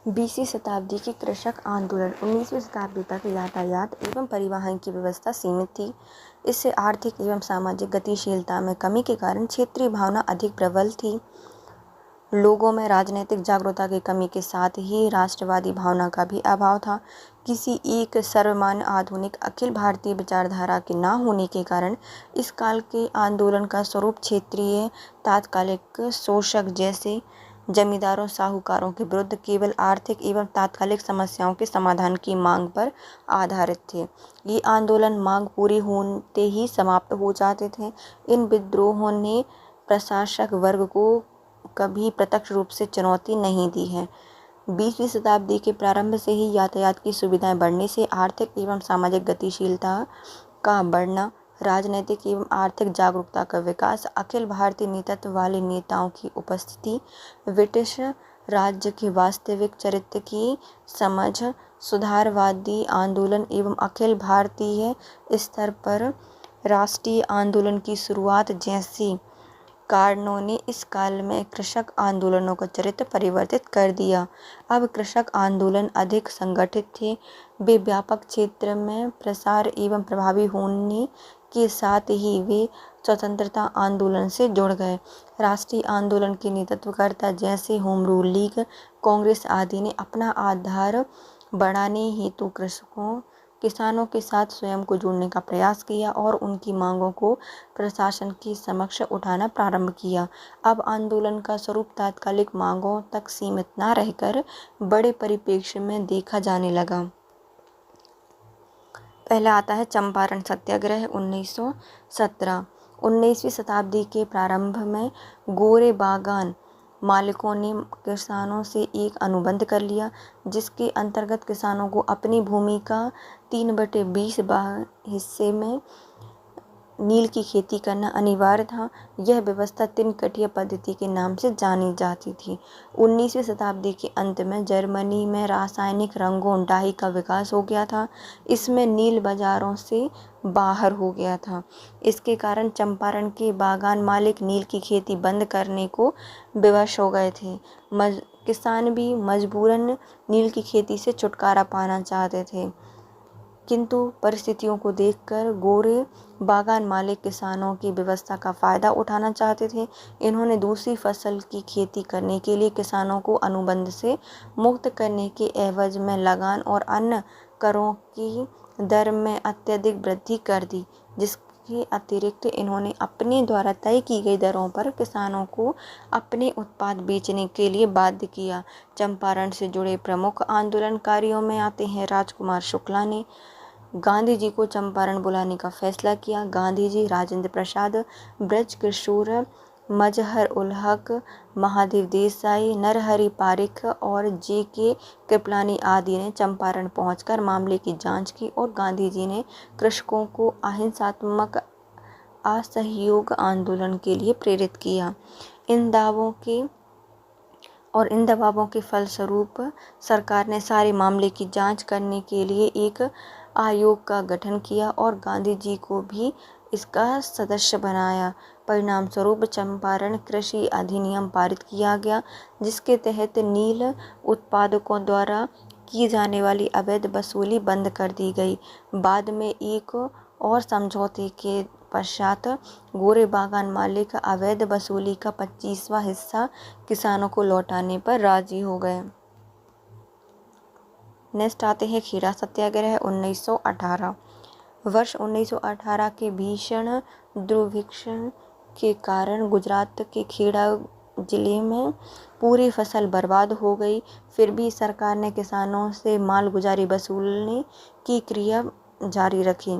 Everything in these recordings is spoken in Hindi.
20वीं शताब्दी के कृषक आंदोलन। 19वीं शताब्दी तक यातायात एवं परिवहन की व्यवस्था सीमित थी। इससे आर्थिक एवं सामाजिक गतिशीलता में कमी के कारण क्षेत्रीय भावना अधिक प्रबल थी। लोगों में राजनीतिक जागरूकता की कमी के साथ ही राष्ट्रवादी भावना का भी अभाव था। किसी एक सर्वमान्य आधुनिक अखिल भारतीय विचारधारा के न होने के कारण इस काल के आंदोलन का स्वरूप क्षेत्रीय तात्कालिक शोषक जैसे जमींदारों साहूकारों के विरुद्ध केवल आर्थिक एवं तात्कालिक समस्याओं के समाधान की मांग पर आधारित थे। ये आंदोलन मांग पूरी होते ही समाप्त हो जाते थे। इन विद्रोहों ने प्रशासक वर्ग को कभी प्रत्यक्ष रूप से चुनौती नहीं दी है। 20वीं शताब्दी के प्रारंभ से ही यातायात की सुविधाएं बढ़ने से आर्थिक एवं सामाजिक गतिशीलता का बढ़ना, राजनैतिक एवं आर्थिक जागरूकता का विकास, अखिल भारतीय नेतृत्व वाले नेताओं की उपस्थिति, ब्रिटिश राज्य के वास्तविक चरित्र की समझ, सुधारवादी आंदोलन एवं अखिल भारतीय स्तर पर राष्ट्रीय आंदोलन की शुरुआत जैसी कारणों ने इस काल में कृषक आंदोलनों का चरित्र परिवर्तित कर दिया। अब कृषक आंदोलन अधिक संगठित थे। वे व्यापक क्षेत्र में प्रसार एवं प्रभावी होने के साथ ही वे स्वतंत्रता आंदोलन से जुड़ गए। राष्ट्रीय आंदोलन के नेतृत्वकर्ता जैसे होम रूल लीग, कांग्रेस आदि ने अपना आधार बढ़ाने हेतु किसानों के साथ स्वयं को जोड़ने का प्रयास किया और उनकी मांगों को प्रशासन के समक्ष उठाना प्रारंभ किया। अब आंदोलन का स्वरूप तात्कालिक मांगों तक सीमित न रहकर बड़े परिप्रेक्ष्य में देखा जाने लगा। पहला आता है चंपारण सत्याग्रह 1917। 19वीं शताब्दी के प्रारंभ में गोरे बागान मालिकों ने किसानों से एक अनुबंध कर लिया, जिसके अंतर्गत किसानों को अपनी भूमि का 3/20 हिस्से में नील की खेती करना अनिवार्य था। यह व्यवस्था तिनकटिया पद्धति के नाम से जानी जाती थी। 19वीं शताब्दी के अंत में जर्मनी में रासायनिक रंगों डाई का विकास हो गया था। इसमें नील बाजारों से बाहर हो गया था। इसके कारण चंपारण के बागान मालिक नील की खेती बंद करने को विवश हो गए थे। किसान भी मजबूरन नील की खेती से छुटकारा पाना चाहते थे, किंतु परिस्थितियों को देखकर गोरे बागान मालिक किसानों की व्यवस्था का फायदा उठाना चाहते थे। इन्होंने दूसरी फसल की खेती करने के लिए किसानों को अनुबंध से मुक्त करने के एवज में लगान और अन्य करों की दर में अत्यधिक वृद्धि कर दी, जिसके अतिरिक्त इन्होंने अपने द्वारा तय की गई दरों पर किसानों को अपने उत्पाद बेचने के लिए बाध्य किया। चंपारण से जुड़े प्रमुख आंदोलनकारियों में आते हैं राजकुमार शुक्ला ने गांधी जी को चंपारण बुलाने का फैसला किया। गांधी जी, राजेंद्र प्रसाद, ब्रज किशोर, मजहर उल हक, महादेव देसाई, नरहरि पारिख और J.K. कृपलानी आदि ने चंपारण पहुंचकर मामले की जांच की और गांधी जी ने कृषकों को अहिंसात्मक असहयोग आंदोलन के लिए प्रेरित किया। इन दबावों के फलस्वरूप सरकार ने सारे मामले की जांच करने के लिए एक आयोग का गठन किया और गांधी जी को भी इसका सदस्य बनाया। परिणाम स्वरूप चंपारण कृषि अधिनियम पारित किया गया, जिसके तहत नील उत्पादकों द्वारा की जाने वाली अवैध वसूली बंद कर दी गई। बाद में एक और समझौते के पश्चात गोरे बागान मालिक अवैध वसूली का 25वां हिस्सा किसानों को लौटाने पर राजी हो गए। नेक्स्ट आते हैं खेड़ा सत्याग्रह 1918। वर्ष 1918 के भीषण दुर्भिक्ष के कारण गुजरात के खेड़ा जिले में पूरी फसल बर्बाद हो गई। फिर भी सरकार ने किसानों से मालगुजारी वसूलने की क्रिया जारी रखी।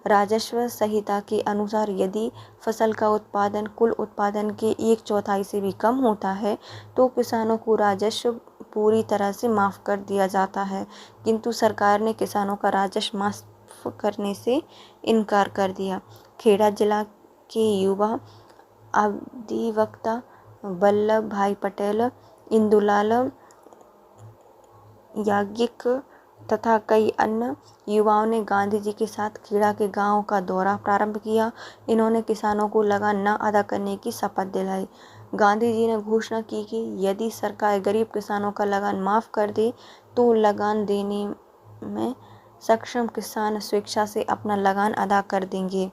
राजस्व संहिता के अनुसार यदि फसल का उत्पादन कुल उत्पादन के 1/4 से भी कम होता है तो किसानों को राजस्व पूरी तरह से माफ़ कर दिया जाता है, किंतु सरकार ने किसानों का राजस्व माफ़ करने से इनकार कर दिया। खेड़ा जिला के युवा अधिवक्ता वल्लभ भाई पटेल, इंदुलाल याज्ञिक तथा कई अन्य युवाओं ने गांधी जी के साथ खेड़ा के गांव का दौरा प्रारंभ किया। इन्होंने किसानों को लगान न अदा करने की शपथ दिलाई। गांधी जी ने घोषणा की कि यदि सरकार गरीब किसानों का लगान माफ़ कर दे तो लगान देने में सक्षम किसान स्वेच्छा से अपना लगान अदा कर देंगे।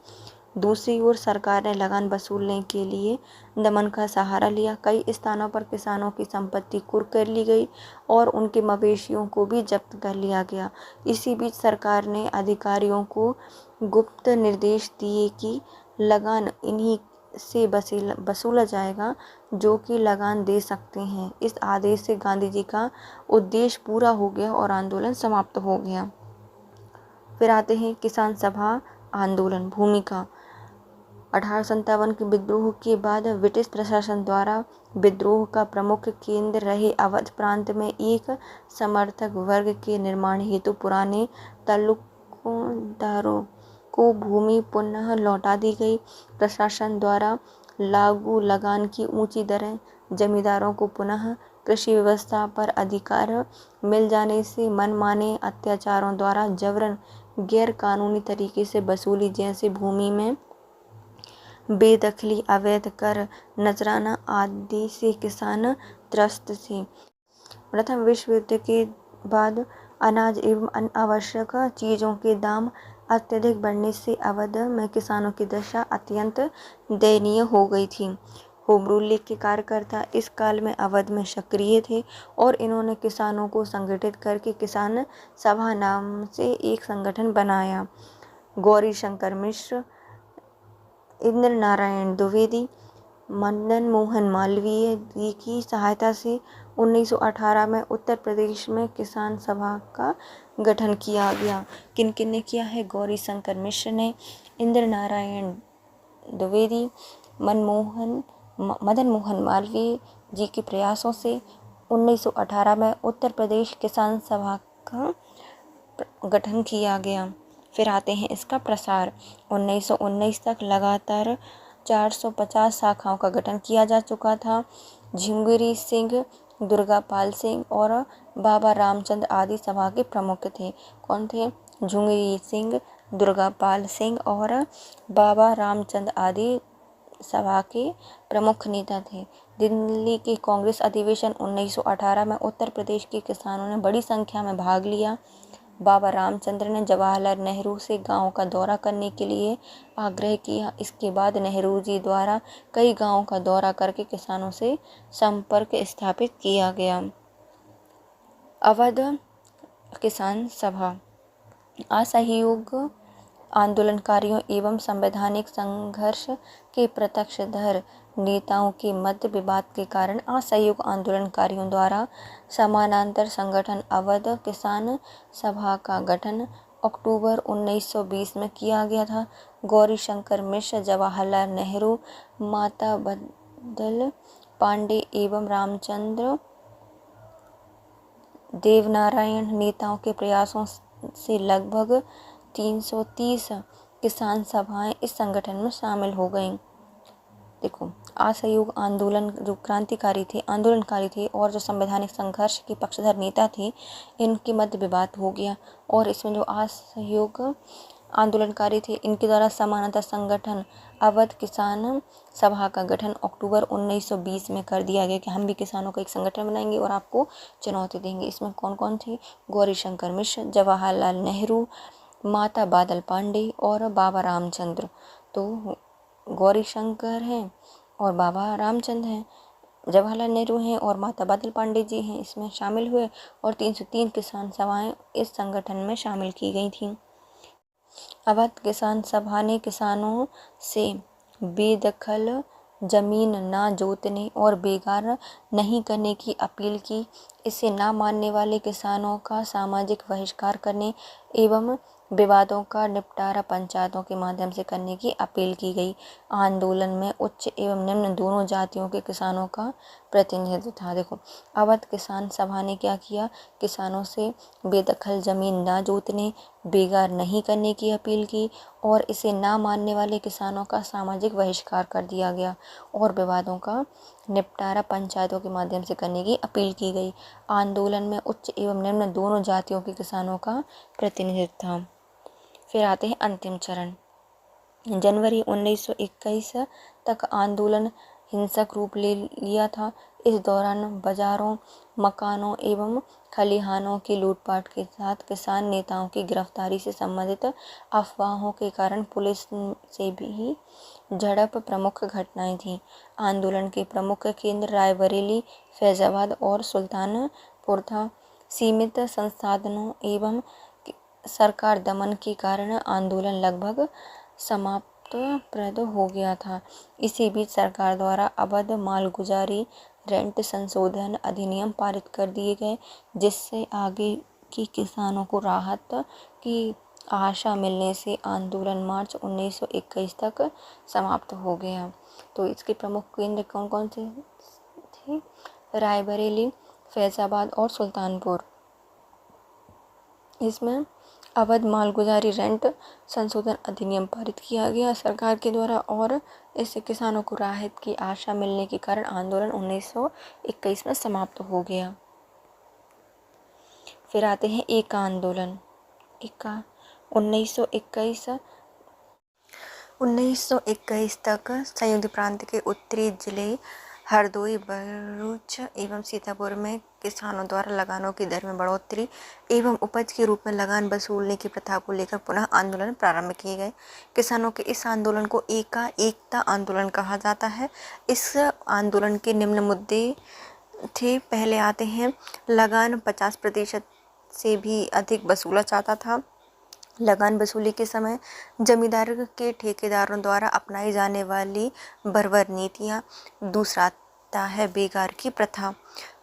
दूसरी ओर सरकार ने लगान वसूलने के लिए दमन का सहारा लिया। कई स्थानों पर किसानों की संपत्ति कुर्क कर ली गई और उनके मवेशियों को भी जब्त कर लिया गया। इसी बीच सरकार ने अधिकारियों को गुप्त निर्देश दिए कि लगान इन्हीं से वसूला जाएगा जो कि लगान दे सकते हैं। इस आदेश से गांधी जी का उद्देश्य पूरा हो गया और आंदोलन समाप्त हो गया। फिर आते हैं किसान सभा आंदोलन भूमिका। 1857 के विद्रोह के बाद ब्रिटिश प्रशासन द्वारा विद्रोह का प्रमुख केंद्र रहे अवध प्रांत में एक समर्थक वर्ग के निर्माण हेतु पुराने तालुकदारों को भूमि पुनः लौटा दी गई। प्रशासन द्वारा लागू लगान की ऊंची दरें, जमींदारों को पुनः कृषि व्यवस्था पर अधिकार मिल जाने से मनमाने अत्याचारों द्वारा जबरन गैर कानूनी तरीके से वसूली जैसे भूमि में बेदखली, अवैध कर, नजराना आदि से किसान त्रस्त थे। प्रथम विश्व युद्ध के बाद अनाज एवं अन्य आवश्यक चीज़ों के दाम अत्यधिक बढ़ने से अवध में किसानों की दशा अत्यंत दयनीय हो गई थी। होम रूल लीग के कार्यकर्ता इस काल में अवध में सक्रिय थे और इन्होंने किसानों को संगठित करके किसान सभा नाम से एक संगठन बनाया। गौरी शंकर मिश्र, इंद्र नारायण द्विवेदी, मदन मोहन मालवीय जी की सहायता से 1918 में उत्तर प्रदेश में किसान सभा का गठन किया गया। किन किन ने किया है? गौरी शंकर मिश्र ने, इंद्र नारायण द्विवेदी, मदन मोहन मालवीय जी के प्रयासों से 1918 में उत्तर प्रदेश किसान सभा का गठन किया गया। फिर आते हैं इसका प्रसार। 1919 तक लगातार 450 शाखाओं का गठन किया जा चुका था। झिंगुरी सिंह, दुर्गापाल सिंह और बाबा रामचंद्र आदि सभा के प्रमुख थे। कौन थे? झिंगुरी सिंह, दुर्गापाल सिंह और बाबा रामचंद्र आदि सभा के प्रमुख नेता थे। दिल्ली के कांग्रेस अधिवेशन 1918 में उत्तर प्रदेश के किसानों ने बड़ी संख्या में भाग लिया। बाबा रामचंद्र ने जवाहरलाल नेहरू से गांव का दौरा करने के लिए आग्रह किया। इसके बाद नेहरू जी द्वारा कई गांवों का दौरा करके किसानों से संपर्क स्थापित किया गया। अवध किसान सभा असहयोग आंदोलनकारियों एवं संवैधानिक संघर्ष के प्रत्यक्षधर नेताओं के मध्य विवाद के कारण असहयोग आंदोलनकारियों द्वारा समानांतर संगठन अवध किसान सभा का गठन अक्टूबर 1920 में किया गया था। गौरी शंकर मिश्र, जवाहरलाल नेहरू, माता बदल पांडे एवं रामचंद्र देवनारायण नेताओं के प्रयासों से लगभग 330 किसान सभाएं इस संगठन में शामिल हो गईं। देखो, असहयोग आंदोलन जो आंदोलनकारी थे और जो संवैधानिक संघर्ष के पक्षधर नेता थे, इनके मध्य विवाद हो गया और इसमें जो असहयोग आंदोलनकारी थे, इनके द्वारा समानांतर संगठन अवध किसान सभा का गठन अक्टूबर 1920 में कर दिया गया कि हम भी किसानों का एक संगठन बनाएंगे और आपको चुनौती देंगे। इसमें कौन कौन थे? गौरी शंकर मिश्र, जवाहरलाल नेहरू, माता बादल पांडे और बाबा रामचंद्र। तो गौरी शंकर हैं और बाबा रामचंद्र हैं, जवाहरलाल नेहरू हैं और माता बादल पांडे जी हैं, इसमें शामिल हुए और 303 किसान सभाएं इस संगठन में शामिल की गई थीं। अवध किसान सभा ने किसानों से बेदखल जमीन ना जोतने और बेगार नहीं करने की अपील की। इसे ना मानने वाले किसानों का सामाजिक बहिष्कार करने एवं विवादों का निपटारा पंचायतों के माध्यम से करने की अपील की गई। आंदोलन में उच्च एवं निम्न दोनों जातियों के किसानों का प्रतिनिधित्व था। देखो, अवध किसान सभा ने क्या किया? किसानों से बेदखल जमीन ना जोतने, बेगार नहीं करने की अपील की और इसे ना मानने वाले किसानों का सामाजिक बहिष्कार कर दिया गया और विवादों का निपटारा पंचायतों के माध्यम से करने की अपील की गई। आंदोलन में उच्च एवं निम्न दोनों जातियों के किसानों का प्रतिनिधित्व था। फिर आते हैं अंतिम चरण। जनवरी 1921 तक आंदोलन हिंसक रूप ले लिया था। इस दौरान बाजारों, मकानों एवं खलिहानों की लूटपाट के साथ किसान नेताओं की गिरफ्तारी से संबंधित अफवाहों के कारण पुलिस से भी झड़प प्रमुख घटनाएं थीं। आंदोलन के प्रमुख केंद्र रायबरेली, फैजाबाद और सुल्तानपुर था। सीमित संसाधनों एवं सरकार दमन के कारण आंदोलन लगभग समाप्तप्रद हो गया था। इसी बीच सरकार द्वारा अवैध मालगुजारी रेंट संशोधन अधिनियम पारित कर दिए गए, जिससे आगे की किसानों को राहत की आशा मिलने से आंदोलन मार्च 1921 तक समाप्त हो गया। तो इसके प्रमुख केंद्र कौन कौन से थे? रायबरेली, फैजाबाद और सुल्तानपुर। इसमें अवैध मालगुजारी रेंट संशोधन अधिनियम पारित किया गया सरकार के द्वारा और इससे किसानों को राहत की आशा मिलने के कारण आंदोलन 1921 में समाप्त हो गया। फिर आते हैं एका आंदोलन। 1921 तक संयुक्त प्रांत के उत्तरी जिले हरदोई, भरूच एवं सीतापुर में किसानों द्वारा लगानों की दर में बढ़ोतरी एवं उपज के रूप में लगान वसूलने की प्रथा को लेकर पुनः आंदोलन प्रारंभ किए गए। किसानों के इस आंदोलन को एकता आंदोलन कहा जाता है। इस आंदोलन के निम्न मुद्दे थे। पहले आते हैं लगान 50% से भी अधिक वसूला जाता था। लगान वसूली के समय जमींदार के ठेकेदारों द्वारा अपनाई जाने वाली बर्बर नीतियाँ। दूसरा आता है बेगार की प्रथा।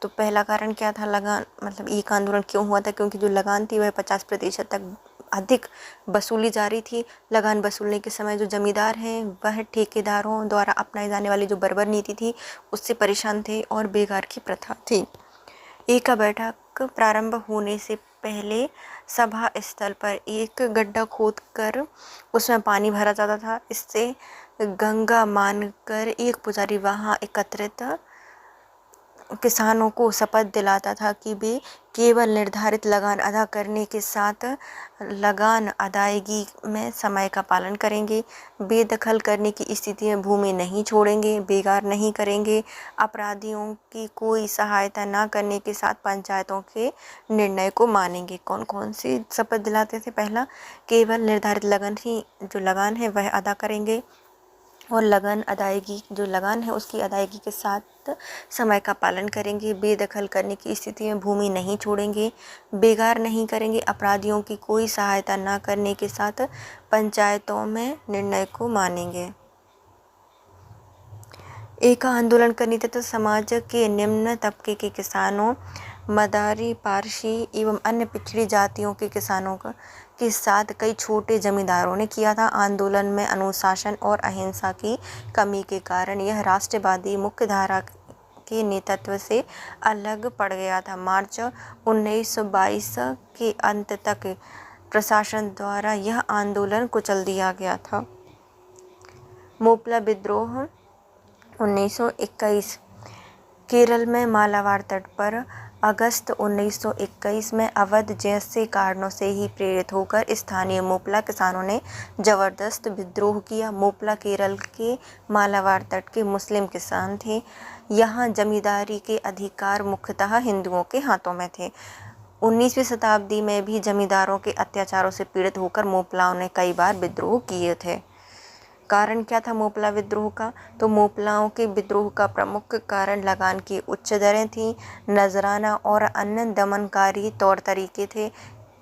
तो पहला कारण क्या था? लगान मतलब एक आंदोलन क्यों हुआ था? क्योंकि जो लगान थी वह 50% तक अधिक वसूली जा रही थी। लगान वसूलने के समय जो जमींदार हैं वह ठेकेदारों द्वारा अपनाई जाने वाली जो बर्बर नीति थी उससे परेशान थे और बेगार की प्रथा थी। एका बैठक प्रारंभ होने से पहले सभा स्थल पर एक गड्ढा खोदकर उसमें पानी भरा जाता था। इससे गंगा मानकर एक पुजारी वहां एकत्रित किसानों को शपथ दिलाता था कि वे केवल निर्धारित लगान अदा करने के साथ लगान अदायगी में समय का पालन करेंगे, बेदखल करने की स्थिति में भूमि नहीं छोड़ेंगे, बेगार नहीं करेंगे, अपराधियों की कोई सहायता न करने के साथ पंचायतों के निर्णय को मानेंगे। कौन कौन सी शपथ दिलाते थे? पहला, केवल निर्धारित लगान है वह अदा करेंगे और लगान है उसकी अदायगी के साथ समय का पालन करेंगे, बेदखल करने की स्थिति में भूमि नहीं छोड़ेंगे, बेगार नहीं करेंगे, अपराधियों की कोई सहायता न करने के साथ पंचायतों में निर्णय को मानेंगे। एका आंदोलन का नेतृत्व समाज के निम्न तबके के किसानों, मदारी, पारसी एवं अन्य पिछड़ी जातियों के किसानों के साथ कई छोटे जमींदारों ने किया था। आंदोलन में अनुशासन और अहिंसा की कमी के कारण यह राष्ट्रवादी मुख्यधारा के नेतृत्व से अलग पड़ गया था। मार्च 1922 के अंत तक प्रशासन द्वारा यह आंदोलन कुचल दिया गया था। मोपला विद्रोह 1921। केरल में मालाबार तट पर अगस्त 1921 में अवध जैसे कारणों से ही प्रेरित होकर स्थानीय मोपला किसानों ने जबरदस्त विद्रोह किया। मोपला केरल के मालाबार तट के मुस्लिम किसान थे। यहाँ जमींदारी के अधिकार मुख्यतः हिंदुओं के हाथों में थे। 19वीं शताब्दी में भी जमींदारों के अत्याचारों से पीड़ित होकर मोपलाओं ने कई बार विद्रोह किए थे। कारण क्या था मोपला विद्रोह का? तो मोपलाओं के विद्रोह का प्रमुख कारण लगान की उच्च दरें थीं, नजराना और अन्य दमनकारी तौर तरीके थे।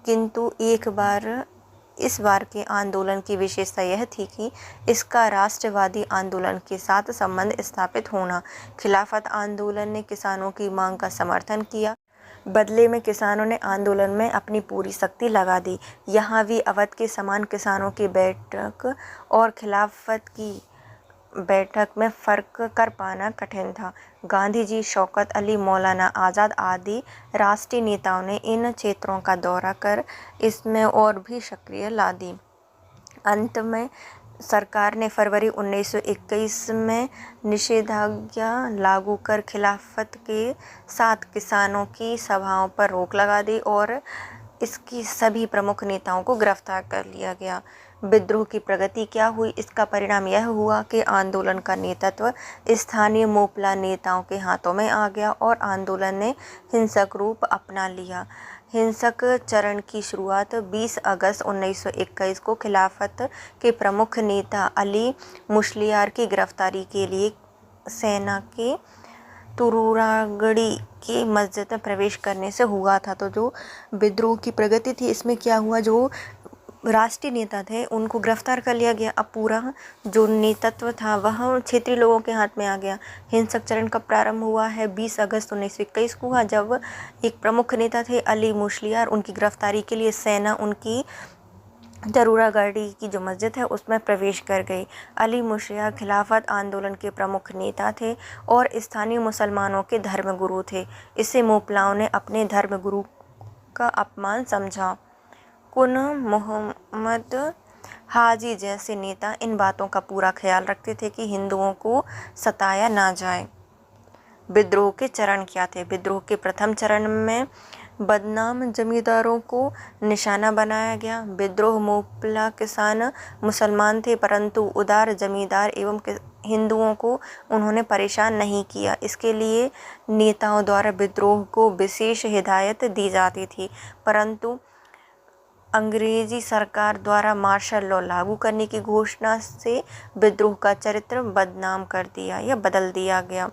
किंतु इस बार के आंदोलन की विशेषता यह थी कि इसका राष्ट्रवादी आंदोलन के साथ संबंध स्थापित होना। खिलाफत आंदोलन ने किसानों की मांग का समर्थन किया। बदले में किसानों ने आंदोलन में अपनी पूरी शक्ति लगा दी। यहाँ भी अवध के समान किसानों की बैठक और खिलाफत की बैठक में फर्क कर पाना कठिन था। गांधी जी, शौकत अली, मौलाना आज़ाद आदि राष्ट्रीय नेताओं ने इन क्षेत्रों का दौरा कर इसमें और भी सक्रिय ला दी। अंत में सरकार ने फरवरी 1921 में निषेधाज्ञा लागू कर खिलाफत के साथ किसानों की सभाओं पर रोक लगा दी और इसकी सभी प्रमुख नेताओं को गिरफ्तार कर लिया गया। विद्रोह की प्रगति क्या हुई? इसका परिणाम यह हुआ कि आंदोलन का नेतृत्व स्थानीय मोपला नेताओं के हाथों में आ गया और आंदोलन ने हिंसक रूप अपना लिया। हिंसक चरण की शुरुआत 20 अगस्त 1921 को खिलाफत के प्रमुख नेता अली मुशलियार की गिरफ्तारी के लिए सेना के तुरुरागढ़ी की मस्जिद में प्रवेश करने से हुआ था। तो जो विद्रोह की प्रगति थी, इसमें क्या हुआ, जो राष्ट्रीय नेता थे उनको गिरफ्तार कर लिया गया। अब पूरा जो नेतृत्व था वह क्षेत्रीय लोगों के हाथ में आ गया। हिंसक चरण का प्रारंभ हुआ है 20 अगस्त 1921 को हुआ, जब एक प्रमुख नेता थे अली मुशलियार, उनकी गिरफ्तारी के लिए सेना उनकी जरूरागढ़ी की जो मस्जिद है उसमें प्रवेश कर गई। अली मुशलियार खिलाफत आंदोलन के प्रमुख नेता थे और स्थानीय मुसलमानों के धर्मगुरु थे। इससे मोपलाओं ने अपने धर्मगुरु का अपमान समझा। कुन मोहम्मद हाजी जैसे नेता इन बातों का पूरा ख्याल रखते थे कि हिंदुओं को सताया ना जाए। विद्रोह के चरण क्या थे? विद्रोह के प्रथम चरण में बदनाम जमींदारों को निशाना बनाया गया। विद्रोह मोपला किसान मुसलमान थे, परंतु उदार जमींदार एवं हिंदुओं को उन्होंने परेशान नहीं किया। इसके लिए नेताओं द्वारा विद्रोह को विशेष हिदायत दी जाती थी, परंतु अंग्रेजी सरकार द्वारा मार्शल लॉ लागू करने की घोषणा से विद्रोह का चरित्र बदनाम कर दिया या बदल दिया गया।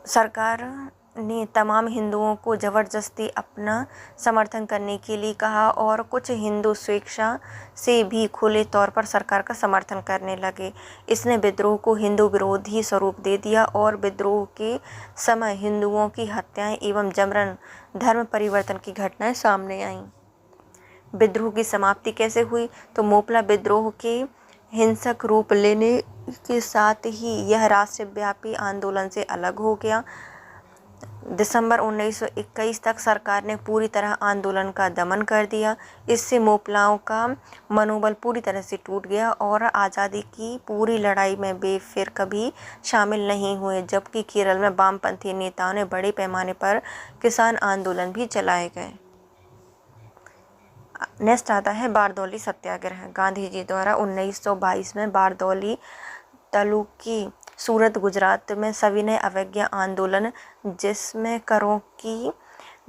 सरकार ने तमाम हिंदुओं को जबरदस्ती अपना समर्थन करने के लिए कहा और कुछ हिंदू स्वेच्छा से भी खुले तौर पर सरकार का समर्थन करने लगे। इसने विद्रोह को हिंदू विरोधी स्वरूप दे दिया और विद्रोह के समय हिंदुओं की हत्याएं एवं जबरन धर्म परिवर्तन की घटनाएं सामने आईं। विद्रोह की समाप्ति कैसे हुई? तो मोपला विद्रोह के हिंसक रूप लेने के साथ ही यह राष्ट्रव्यापी आंदोलन से अलग हो गया। दिसंबर 1921 तक सरकार ने पूरी तरह आंदोलन का दमन कर दिया। इससे मोपलाओं का मनोबल पूरी तरह से टूट गया और आज़ादी की पूरी लड़ाई में वे फिर कभी शामिल नहीं हुए। जबकि केरल में वामपंथी नेताओं ने बड़े पैमाने पर किसान आंदोलन भी चलाए गए। नेक्स्ट आता है बारदौली सत्याग्रह। गांधी जी द्वारा 1922 में बारदौली तालुकी सूरत गुजरात में सविनय अवज्ञा आंदोलन, जिसमें करों की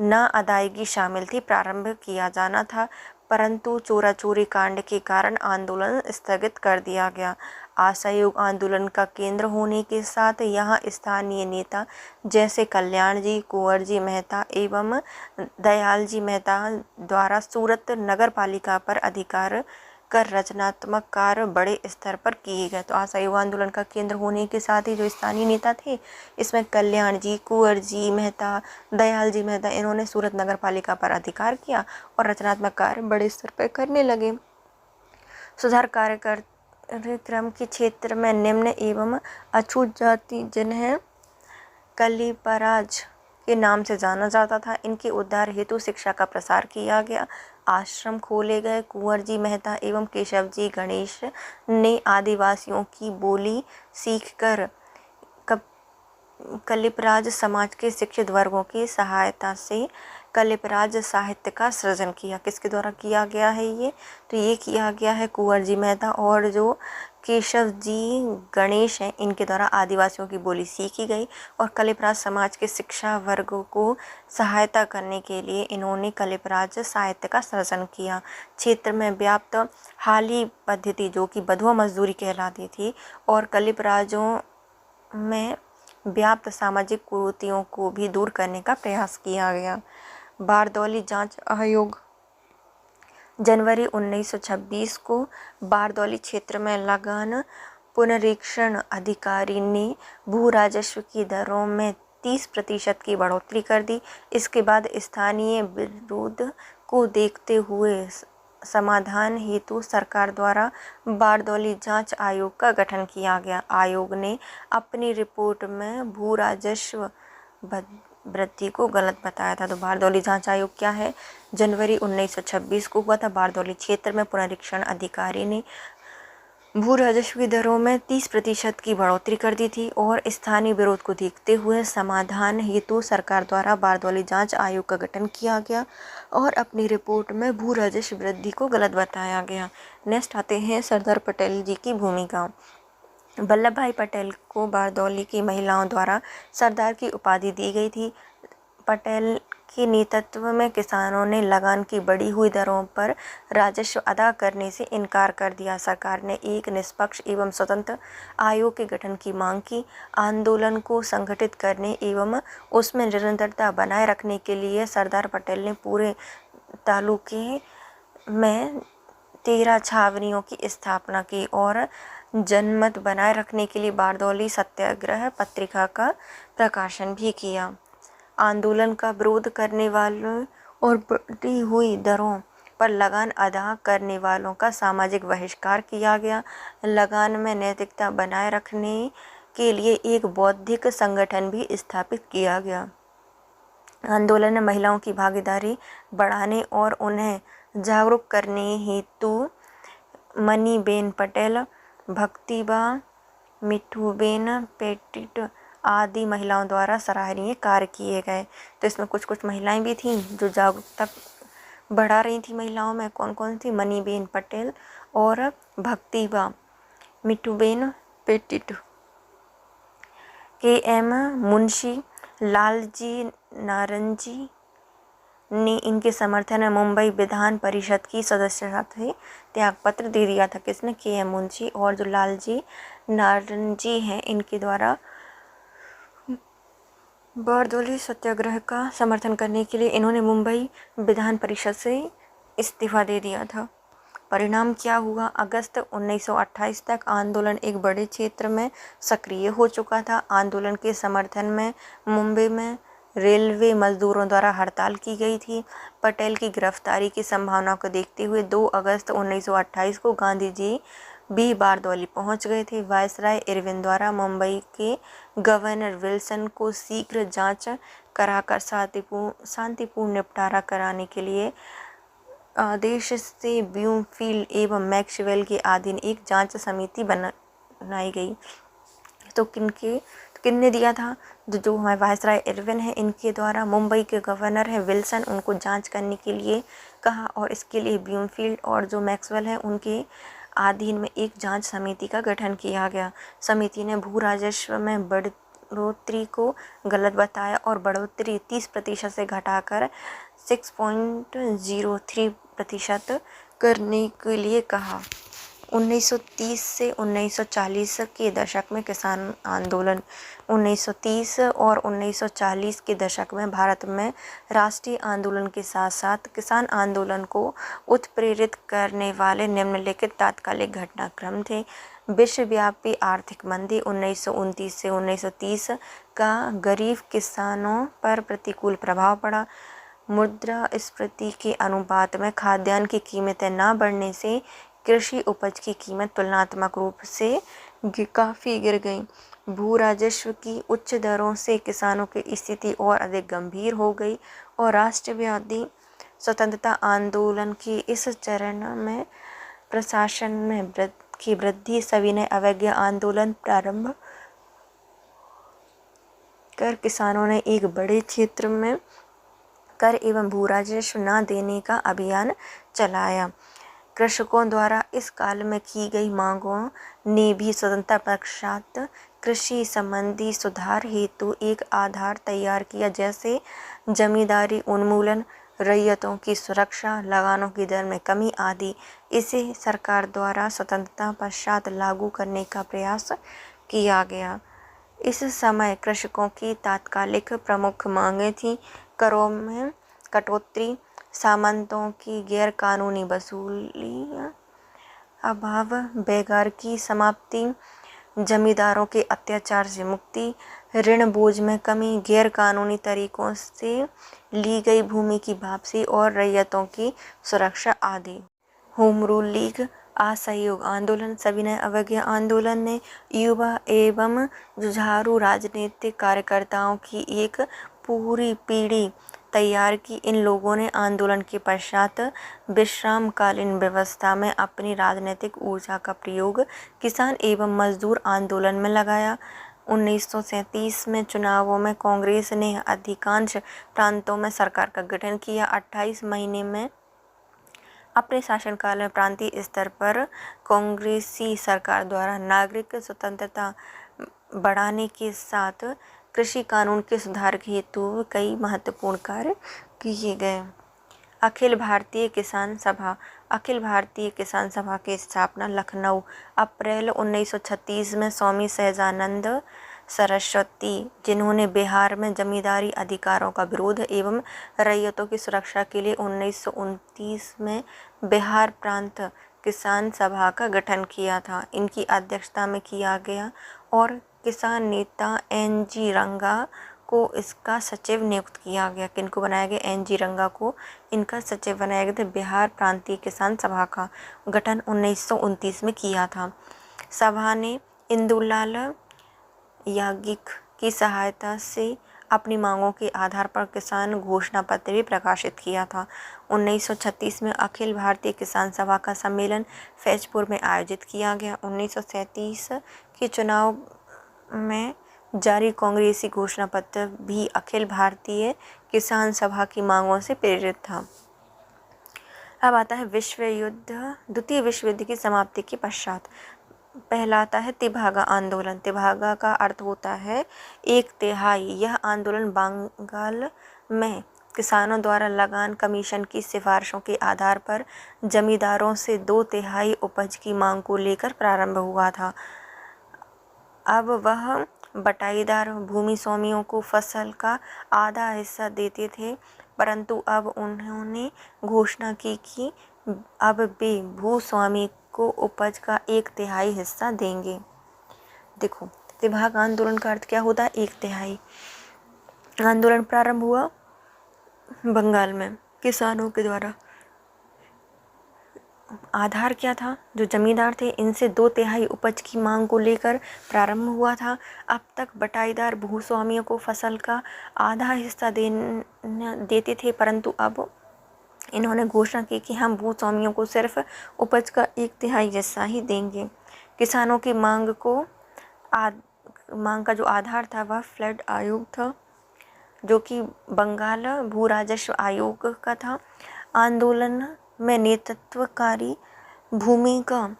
न अदायगी शामिल थी, प्रारंभ किया जाना था, परंतु चोरा चोरी कांड के कारण आंदोलन स्थगित कर दिया गया। असहयोग आंदोलन का केंद्र होने के साथ यहाँ स्थानीय नेता जैसे कल्याण जी, कुंवर जी मेहता एवं दयाल जी मेहता द्वारा सूरत नगर पालिका पर अधिकार कर रचनात्मक कार्य बड़े स्तर पर किए गए। तो असहयोग आंदोलन का केंद्र होने के साथ ही जो स्थानीय नेता थे, इसमें कल्याण जी, कुंवर जी मेहता, दयाल जी मेहता, इन्होंने सूरत नगर पालिका पर अधिकार किया और रचनात्मक कार्य बड़े स्तर पर करने लगे। सुधार कार्यक्रम के क्षेत्र में निम्न एवं अछूत जाति, जिन्हें कलिपराज के नाम से जाना जाता था, इनके उद्धार हेतु शिक्षा का प्रसार किया गया। आश्रम खोले गए। कुंवर जी मेहता एवं केशव जी गणेश ने आदिवासियों की बोली सीखकर कलिपराज समाज के शिक्षित वर्गों की सहायता से कलिपराज साहित्य का सृजन किया। किसके द्वारा किया गया है ये? तो ये किया गया है कुंवर जी मेहता और जो केशव जी गणेश हैं, इनके द्वारा आदिवासियों की बोली सीखी गई और कलिपराज समाज के शिक्षा वर्ग को सहायता करने के लिए इन्होंने कलिपराज साहित्य का सृजन किया। क्षेत्र में व्याप्त हाली पद्धति, जो कि बधुआ मजदूरी कहलाती थी, और कलिपराजों में व्याप्त सामाजिक कुरीतियों को भी दूर करने का प्रयास किया गया। बारदौली जांच आयोग। जनवरी 1926 को बारदौली क्षेत्र में लगान पुनरीक्षण अधिकारी ने भू राजस्व की दरों में 30% की बढ़ोतरी कर दी। इसके बाद स्थानीय विरोध को देखते हुए समाधान हेतु सरकार द्वारा बारदौली जांच आयोग का गठन किया गया। आयोग ने अपनी रिपोर्ट में भू राजस्व वृद्धि को गलत बताया था। तो बारदौली जांच आयोग क्या है? जनवरी 1926 को हुआ था। बारदौली क्षेत्र में पुनरीक्षण अधिकारी ने भू राजस्व की दरों में 30% की बढ़ोतरी कर दी थी और स्थानीय विरोध को देखते हुए समाधान हेतु सरकार द्वारा बारदौली जांच आयोग का गठन किया गया और अपनी रिपोर्ट में भू राजस्व वृद्धि को गलत बताया गया। नेक्स्ट आते हैं सरदार पटेल जी की भूमिका। वल्लभ भाई पटेल को बारदौली की महिलाओं द्वारा सरदार की उपाधि दी गई थी। पटेल के नेतृत्व में किसानों ने लगान की बढ़ी हुई दरों पर राजस्व अदा करने से इनकार कर दिया। सरकार ने एक निष्पक्ष एवं स्वतंत्र आयोग के गठन की मांग की। आंदोलन को संगठित करने एवं उसमें निरंतरता बनाए रखने के लिए सरदार पटेल ने पूरे तालुके में 13 छावनियों की स्थापना की और जनमत बनाए रखने के लिए बारदौली सत्याग्रह पत्रिका का प्रकाशन भी किया। आंदोलन का विरोध करने वालों और बढ़ी हुई दरों पर लगान अदा करने वालों का सामाजिक बहिष्कार किया गया। लगान में नैतिकता बनाए रखने के लिए एक बौद्धिक संगठन भी स्थापित किया गया। आंदोलन में महिलाओं की भागीदारी बढ़ाने और उन्हें जागरूक करने हेतु मनीबेन पटेल, भक्तिबा, मिठूबेन पेटिट आदि महिलाओं द्वारा सराहनीय कार्य किए गए। तो इसमें कुछ कुछ महिलाएं भी थीं जो जागरूकता बढ़ा रही थी महिलाओं में। कौन कौन थी? मनीबेन पटेल और भक्तिबा, मिठूबेन पेटिट, के.एम. मुंशी, लालजी नारंगी ने इनके समर्थन में मुंबई विधान परिषद की सदस्यता से त्यागपत्र दे दिया था। किसने? के.एम. मुंशी और जो लालजी नारंगी हैं इनके द्वारा बारदौली सत्याग्रह का समर्थन करने के लिए इन्होंने मुंबई विधान परिषद से इस्तीफा दे दिया था। परिणाम क्या हुआ? अगस्त 1928 तक आंदोलन एक बड़े क्षेत्र में सक्रिय हो चुका था। आंदोलन के समर्थन में मुंबई में रेलवे मजदूरों द्वारा हड़ताल की गई थी। पटेल की गिरफ्तारी की संभावना को देखते हुए 2 अगस्त 1928 को गांधी जी भी बारदौली पहुंच गए थे। वायसराय इरविन द्वारा मुंबई के गवर्नर विल्सन को शीघ्र जांच कराकर शांतिपूर्ण निपटारा कराने के लिए आदेश से ब्यूमफील्ड एवं मैक्सवेल के अधीन एक जांच समिति बनाई गई। तो किनने दिया था? जो हमारे वायसराय इरविन है इनके द्वारा मुंबई के गवर्नर है विल्सन, उनको जांच करने के लिए कहा और इसके लिए ब्यूमफील्ड और जो मैक्सवेल है उनके अधीन में एक जांच समिति का गठन किया गया। समिति ने भू राजस्व में बढ़ोतरी को गलत बताया और बढ़ोतरी 30% से घटाकर 6.03% करने के लिए कहा। 1930 से 1940 के दशक में किसान आंदोलन। 1930 और 1940 के दशक में भारत में राष्ट्रीय आंदोलन के साथ साथ किसान आंदोलन को उत्प्रेरित करने वाले निम्नलिखित तात्कालिक घटनाक्रम थे। विश्वव्यापी आर्थिक मंदी 1929 से 1930 का गरीब किसानों पर प्रतिकूल प्रभाव पड़ा। मुद्रास्फीति के अनुपात में खाद्यान्न की कीमतें न बढ़ने से कृषि उपज की कीमत तुलनात्मक रूप से काफ़ी गिर गई। भू राजस्व की उच्च दरों से किसानों की स्थिति और अधिक गंभीर हो गई और राष्ट्रव्यापी स्वतंत्रता आंदोलन के इस चरण में प्रशासन में वृद्धि सविनय अवज्ञा आंदोलन प्रारंभ कर किसानों ने एक बड़े क्षेत्र में कर एवं भू राजस्व न देने का अभियान चलाया। कृषकों द्वारा इस काल में की गई मांगों ने भी स्वतंत्रता पश्चात कृषि संबंधी सुधार हेतु एक आधार तैयार किया, जैसे जमींदारी उन्मूलन, रैयतों की सुरक्षा, लगानों की दर में कमी आदि। इसे सरकार द्वारा स्वतंत्रता पश्चात लागू करने का प्रयास किया गया। इस समय कृषकों की तात्कालिक प्रमुख मांगें थीं: करों में कटौती, सामंतों की गैर कानूनी वसूली, अभाव बेगार की समाप्ति, जमींदारों के अत्याचार से मुक्ति, ऋण बोझ में कमी, गैर कानूनी तरीकों से ली गई भूमि की वापसी और रैयतों की सुरक्षा आदि। होम रूल लीग, असहयोग आंदोलन, सविनय अवज्ञा आंदोलन ने युवा एवं जुझारू राजनीतिक कार्यकर्ताओं की एक पूरी पीढ़ी तैयार की। इन लोगों ने आंदोलन के पश्चात विश्रामकालीन व्यवस्था में अपनी राजनीतिक ऊर्जा का प्रयोग किसान एवं मजदूर आंदोलन में लगाया। 1937 में चुनावों में कांग्रेस ने अधिकांश प्रांतों में सरकार का गठन किया। 28 महीने में अपने शासनकाल में प्रांतीय स्तर पर कांग्रेसी सरकार द्वारा नागरिक स्वतंत्रता बढ़ाने के साथ कृषि कानून के सुधार हेतु कई महत्वपूर्ण कार्य किए गए। अखिल भारतीय किसान सभा की स्थापना लखनऊ, अप्रैल 1936 में स्वामी सहजानंद सरस्वती, जिन्होंने बिहार में जमींदारी अधिकारों का विरोध एवं रैयतों की सुरक्षा के लिए 1929 में बिहार प्रांत किसान सभा का गठन किया था। इनकी अध्यक्षता में किया गया और किसान नेता एन.जी. रंगा को इसका सचिव नियुक्त किया गया। किनको बनाया गया? एन.जी. रंगा को इनका सचिव बनाया गया था। बिहार प्रांतीय किसान सभा का गठन 1929 में किया था। सभा ने इंदुलाल याज्ञिक की सहायता से अपनी मांगों के आधार पर किसान घोषणा पत्र भी प्रकाशित किया था। 1936 में अखिल भारतीय किसान सभा का सम्मेलन फैजपुर में आयोजित किया गया। 1937 के चुनाव में जारी कांग्रेसी घोषणा पत्र भी अखिल भारतीय किसान सभा की मांगों से प्रेरित था। अब आता है द्वितीय विश्व युद्ध की समाप्ति के पश्चात। पहला आता है तिभागा आंदोलन। तिभागा का अर्थ होता है 1/3। यह आंदोलन बंगाल में किसानों द्वारा लगान कमीशन की सिफारिशों के आधार पर जमींदारों से 2/3 उपज की मांग को लेकर प्रारंभ हुआ था। अब वह बटाईदार भूमि स्वामियों को फसल का आधा हिस्सा देते थे, परंतु अब उन्होंने घोषणा की कि अब वे भूस्वामी को उपज का 1/3 हिस्सा देंगे। देखो, तिभागा आंदोलन का अर्थ क्या होता है? 1/3। आंदोलन प्रारंभ हुआ बंगाल में किसानों के द्वारा। आधार क्या था? जो जमींदार थे इनसे 2/3 उपज की मांग को लेकर प्रारंभ हुआ था। अब तक बटाईदार भूस्वामियों को फसल का आधा हिस्सा देते थे, परंतु अब इन्होंने घोषणा की कि हम भूस्वामियों को सिर्फ उपज का 1/3 हिस्सा ही देंगे। किसानों की मांग का जो आधार था वह फ्लड आयोग था, जो कि बंगाल भू राजस्व आयोग का था। आंदोलन में नेतृत्वकारी भूमिका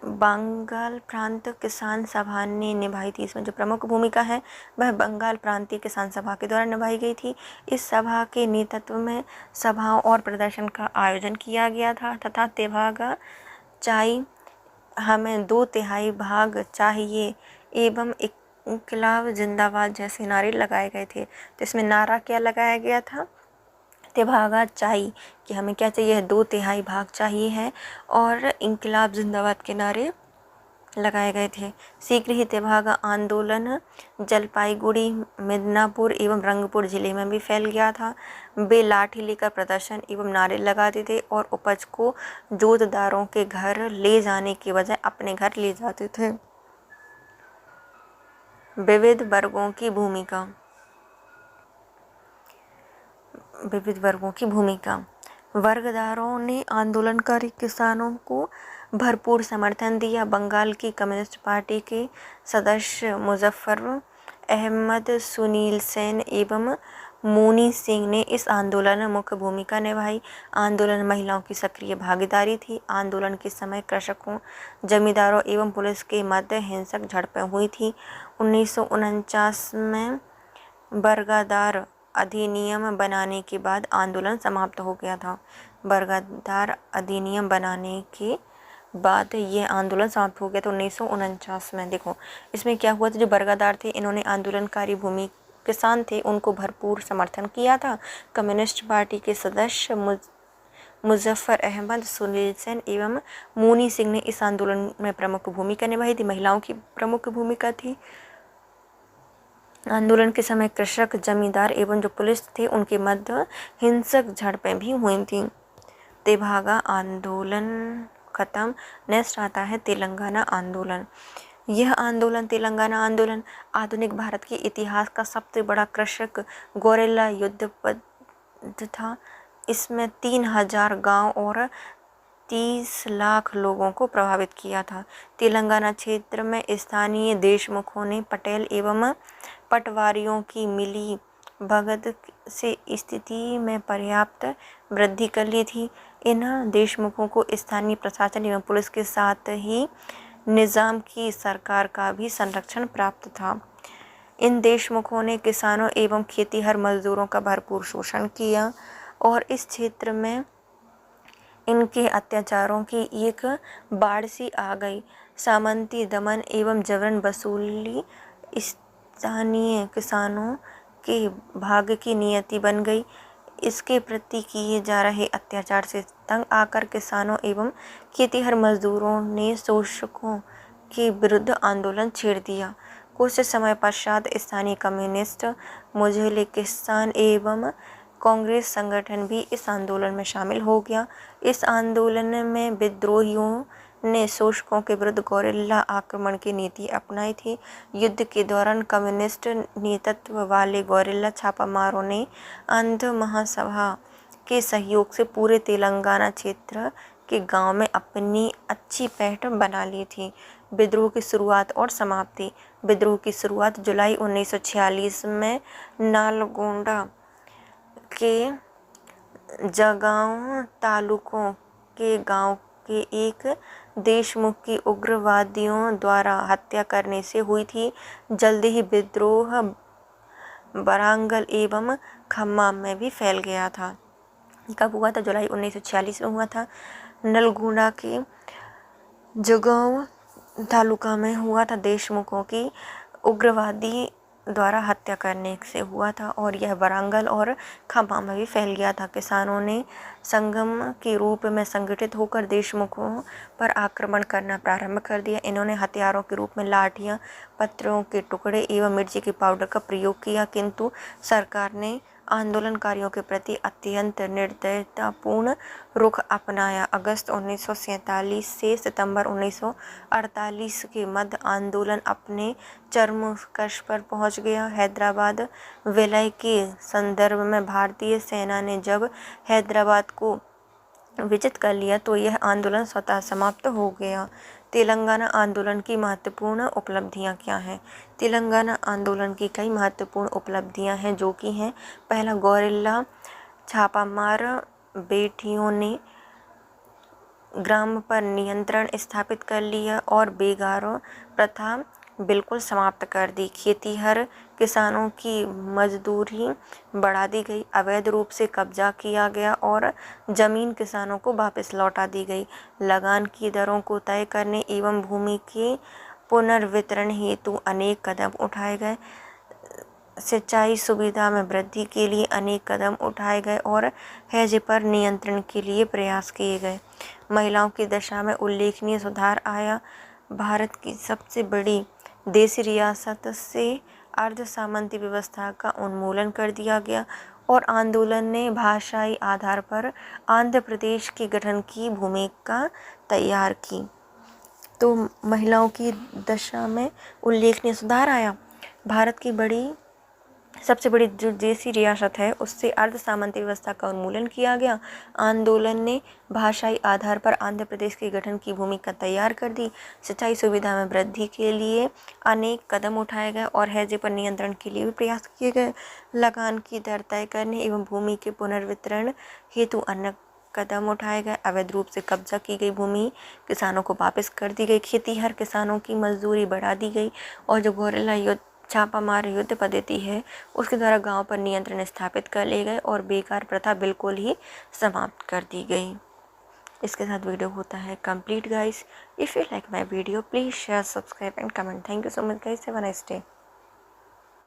बंगाल प्रांत किसान सभा ने निभाई थी। इसमें जो प्रमुख भूमिका है वह बंगाल प्रांतीय किसान सभा के द्वारा निभाई गई थी। इस सभा के नेतृत्व में सभाओं और प्रदर्शन का आयोजन किया गया था तथा तिभागा चाई हमें 2/3 भाग चाहिए एवं इनकलाब जिंदाबाद जैसे नारे लगाए गए थे। तो इसमें नारा क्या लगाया गया था? तिभागा चाई कि हमें क्या चाहिए? 2/3 भाग चाहिए है और इनकलाब जिंदाबाद के नारे लगाए गए थे। शीघ्र ही तिभागा आंदोलन जलपाईगुड़ी, मिदनापुर एवं रंगपुर जिले में भी फैल गया था। वे लाठी लेकर प्रदर्शन एवं नारे लगाते थे और उपज को जोतदारों के घर ले जाने के बजाय अपने घर ले जाते थे। विविध वर्गों की भूमिका। वर्गदारों ने आंदोलनकारी किसानों को भरपूर समर्थन दिया। बंगाल की कम्युनिस्ट पार्टी के सदस्य मुजफ्फर अहमद, सुनील सेन एवं मोनी सिंह ने इस आंदोलन में मुख्य भूमिका निभाई। आंदोलन में महिलाओं की सक्रिय भागीदारी थी। आंदोलन के समय कृषकों, जमींदारों एवं पुलिस के मध्य हिंसक झड़पें हुई थी। 1949 में बरगदार अधिनियम बनाने के बाद आंदोलन समाप्त हो गया था। बरगदार अधिनियम बनाने के बाद ये आंदोलन समाप्त हो गया था 1949 में। देखो, इसमें क्या हुआ था? जो बरगदार थे इन्होंने आंदोलनकारी भूमि किसान थे उनको भरपूर समर्थन किया था। कम्युनिस्ट पार्टी के सदस्य मुजफ्फर अहमद, सुनील सेन एवं मोनी सिंह ने इस आंदोलन में प्रमुख भूमिका निभाई थी। महिलाओं की प्रमुख भूमिका थी। आंदोलन के समय कृषक, जमींदार एवं जो पुलिस थे उनके मध्य हिंसक झड़पें भी हुई थीं। तिभागा आंदोलन खत्म। नेक्स्ट आता है तेलंगाना आंदोलन। यह आंदोलन तेलंगाना आंदोलन आधुनिक भारत के इतिहास का सबसे बड़ा कृषक गोरेला युद्ध था। इसमें 3000 गांव और 30 लाख लोगों को प्रभावित किया था। तेलंगाना क्षेत्र में स्थानीय देशमुखों ने पटेल एवं पटवारियों की मिली भगत से स्थिति में पर्याप्त वृद्धि कर ली थी। इन देशमुखों को स्थानीय प्रशासन एवं पुलिस के साथ ही निजाम की सरकार का भी संरक्षण प्राप्त था। इन देशमुखों ने किसानों एवं खेतीहर मजदूरों का भरपूर शोषण किया और इस क्षेत्र में इनके अत्याचारों की एक बाढ़ सी आ गई। सामंती दमन एवं जबरन वसूली स्थानीय किसानों के भाग्य की नियति बन गई। इसके प्रति किए जा रहे अत्याचार से तंग आकर किसानों एवं खेतीहर मजदूरों ने शोषकों के विरुद्ध आंदोलन छेड़ दिया। कुछ समय पश्चात स्थानीय कम्युनिस्ट, मुजले किसान एवं कांग्रेस संगठन भी इस आंदोलन में शामिल हो गया। इस आंदोलन में विद्रोहियों ने शोषकों के विरुद्ध गोरिल्ला आक्रमण की नीति अपनाई थी। युद्ध के दौरान कम्युनिस्ट नेतृत्व वाले गोरिल्ला छापामारों ने अंध महासभा के सहयोग से पूरे तेलंगाना क्षेत्र के गांव में अपनी अच्छी पहचान बना ली थी। विद्रोह की शुरुआत और समाप्ति। विद्रोह की शुरुआत जुलाई 1946 में नालगोंडा के जगांव तालुकों के गांव के एक देशमुख की उग्रवादियों द्वारा हत्या करने से हुई थी। जल्दी ही विद्रोह वारंगल एवं खम्मा में भी फैल गया था। कब हुआ था? जुलाई 1946 में हुआ था। नलगोंडा के जगांव तालुका में हुआ था। देशमुखों की उग्रवादी द्वारा हत्या करने से हुआ था और यह वारंगल और खम्मा में भी फैल गया था। किसानों ने संगम के रूप में संगठित होकर देशमुखों पर आक्रमण करना प्रारंभ कर दिया। इन्होंने हथियारों के रूप में लाठियां, पत्थरों के टुकड़े एवं मिर्ची के पाउडर का प्रयोग किया, किंतु सरकार ने आंदोलनकारियों के प्रति अत्यंत निर्दयतापूर्ण रुख अपनाया। अगस्त 1947 से सितंबर 1948 के मध्य आंदोलन अपने चरमोत्कर्ष पर पहुंच गया। हैदराबाद विलय के संदर्भ में भारतीय सेना ने जब हैदराबाद को विजित कर लिया तो यह आंदोलन स्वतः समाप्त हो गया। तेलंगाना आंदोलन की महत्वपूर्ण उपलब्धियां क्या हैं? तेलंगाना आंदोलन की कई महत्वपूर्ण उपलब्धियां हैं जो कि हैं, पहला, गोरिल्ला छापामार बेटियों ने ग्राम पर नियंत्रण स्थापित कर लिया और बेगारों प्रथा बिल्कुल समाप्त कर दी। खेतीहर किसानों की मजदूरी बढ़ा दी गई, अवैध रूप से कब्जा किया गया और जमीन किसानों को वापस लौटा दी गई। लगान की दरों को तय करने एवं भूमि के पुनर्वितरण हेतु अनेक कदम उठाए गए। सिंचाई सुविधा में वृद्धि के लिए अनेक कदम उठाए गए और हैज पर नियंत्रण के लिए प्रयास किए गए। महिलाओं की दशा में उल्लेखनीय सुधार आया। भारत की सबसे बड़ी देशी रियासत से अर्ध सामंती व्यवस्था का उन्मूलन कर दिया गया और आंदोलन ने भाषाई आधार पर आंध्र प्रदेश के गठन की भूमिका तैयार की। तो महिलाओं की दशा में उल्लेखनीय सुधार आया। भारत की सबसे बड़ी जो देशी रियासत है उससे अर्ध सामंती व्यवस्था का उन्मूलन किया गया। आंदोलन ने भाषाई आधार पर आंध्र प्रदेश के गठन की भूमिका तैयार कर दी। सिंचाई सुविधा में वृद्धि के लिए अनेक कदम उठाए गए और हैजे पर नियंत्रण के लिए भी प्रयास किए गए। लगान की दर तय करने एवं भूमि के पुनर्वितरण हेतु अन्य कदम उठाए गए। अवैध रूप से कब्जा की गई भूमि किसानों को वापस कर दी गई। खेतीहर किसानों की मजदूरी बढ़ा दी गई और जो गोरिल्ला युद्ध छापामार युद्ध पद्धति है उसके द्वारा गांव पर नियंत्रण स्थापित कर लिए गए और बेकार प्रथा बिल्कुल ही समाप्त कर दी गई। इसके साथ वीडियो होता है complete guys. If you like my video please share, subscribe and comment. Thank you so much guys. Have a nice day.